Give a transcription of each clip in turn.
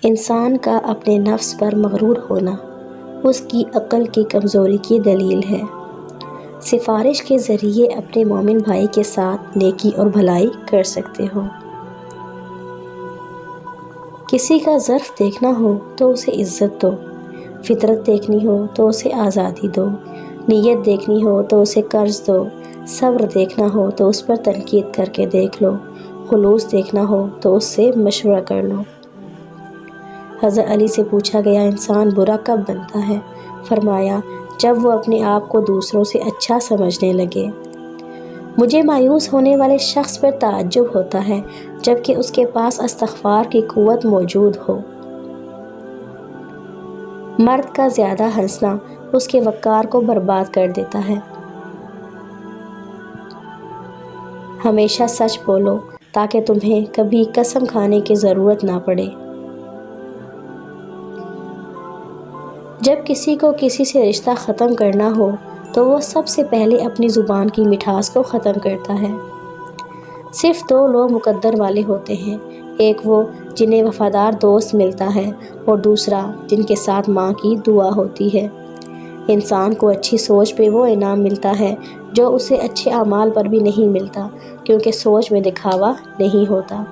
انسان کا اپنے نفس پر مغرور ہونا اس کی عقل کی کمزوری کی دلیل ہے۔ سفارش کے ذریعے اپنے مومن بھائی کے ساتھ نیکی اور بھلائی کر سکتے ہو۔ کسی کا ظرف دیکھنا ہو تو اسے عزت دو، فطرت دیکھنی ہو تو اسے آزادی دو، نیت دیکھنی ہو تو اسے قرض دو، صبر دیکھنا ہو تو اس پر تنقید کر کے دیکھ لو، خلوص دیکھنا ہو تو اس سے مشورہ کر لو۔ حضرت علی سے پوچھا گیا، انسان برا کب بنتا ہے؟ فرمایا، جب وہ اپنے آپ کو دوسروں سے اچھا سمجھنے لگے۔ مجھے مایوس ہونے والے شخص پر تعجب ہوتا ہے جبکہ اس کے پاس استغفار کی قوت موجود ہو۔ مرد کا زیادہ ہنسنا اس کے وقار کو برباد کر دیتا ہے۔ ہمیشہ سچ بولو تاکہ تمہیں کبھی قسم کھانے کی ضرورت نہ پڑے۔ جب کسی کو کسی سے رشتہ ختم کرنا ہو تو وہ سب سے پہلے اپنی زبان کی مٹھاس کو ختم کرتا ہے۔ صرف دو لوگ مقدر والے ہوتے ہیں، ایک وہ جنہیں وفادار دوست ملتا ہے اور دوسرا جن کے ساتھ ماں کی دعا ہوتی ہے۔ انسان کو اچھی سوچ پہ وہ انعام ملتا ہے جو اسے اچھے اعمال پر بھی نہیں ملتا، کیونکہ سوچ میں دکھاوا نہیں ہوتا۔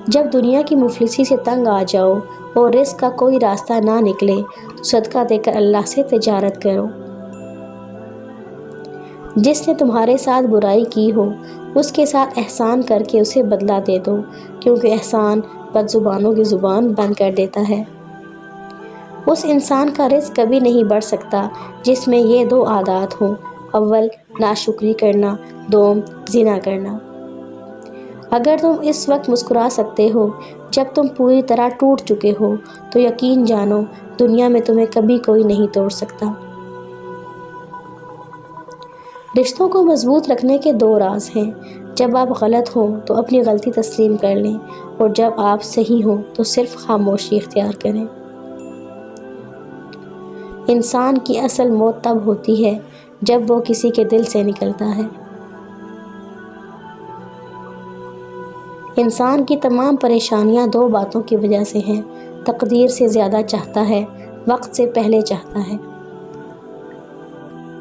جب دنیا کی مفلسی سے تنگ آ جاؤ اور رزق کا کوئی راستہ نہ نکلے تو صدقہ دے کر اللہ سے تجارت کرو۔ جس نے تمہارے ساتھ برائی کی ہو اس کے ساتھ احسان کر کے اسے بدلہ دے دو، کیونکہ احسان بد زبانوں کی زبان بند کر دیتا ہے۔ اس انسان کا رزق کبھی نہیں بڑھ سکتا جس میں یہ دو عادات ہوں، اول ناشکری کرنا، دوم زنا کرنا۔ اگر تم اس وقت مسکرا سکتے ہو جب تم پوری طرح ٹوٹ چکے ہو تو یقین جانو دنیا میں تمہیں کبھی کوئی نہیں توڑ سکتا۔ رشتوں کو مضبوط رکھنے کے دو راز ہیں، جب آپ غلط ہوں تو اپنی غلطی تسلیم کر لیں اور جب آپ صحیح ہوں تو صرف خاموشی اختیار کریں۔ انسان کی اصل موت تب ہوتی ہے جب وہ کسی کے دل سے نکلتا ہے۔ انسان کی تمام پریشانیاں دو باتوں کی وجہ سے ہیں، تقدیر سے زیادہ چاہتا ہے، وقت سے پہلے چاہتا ہے۔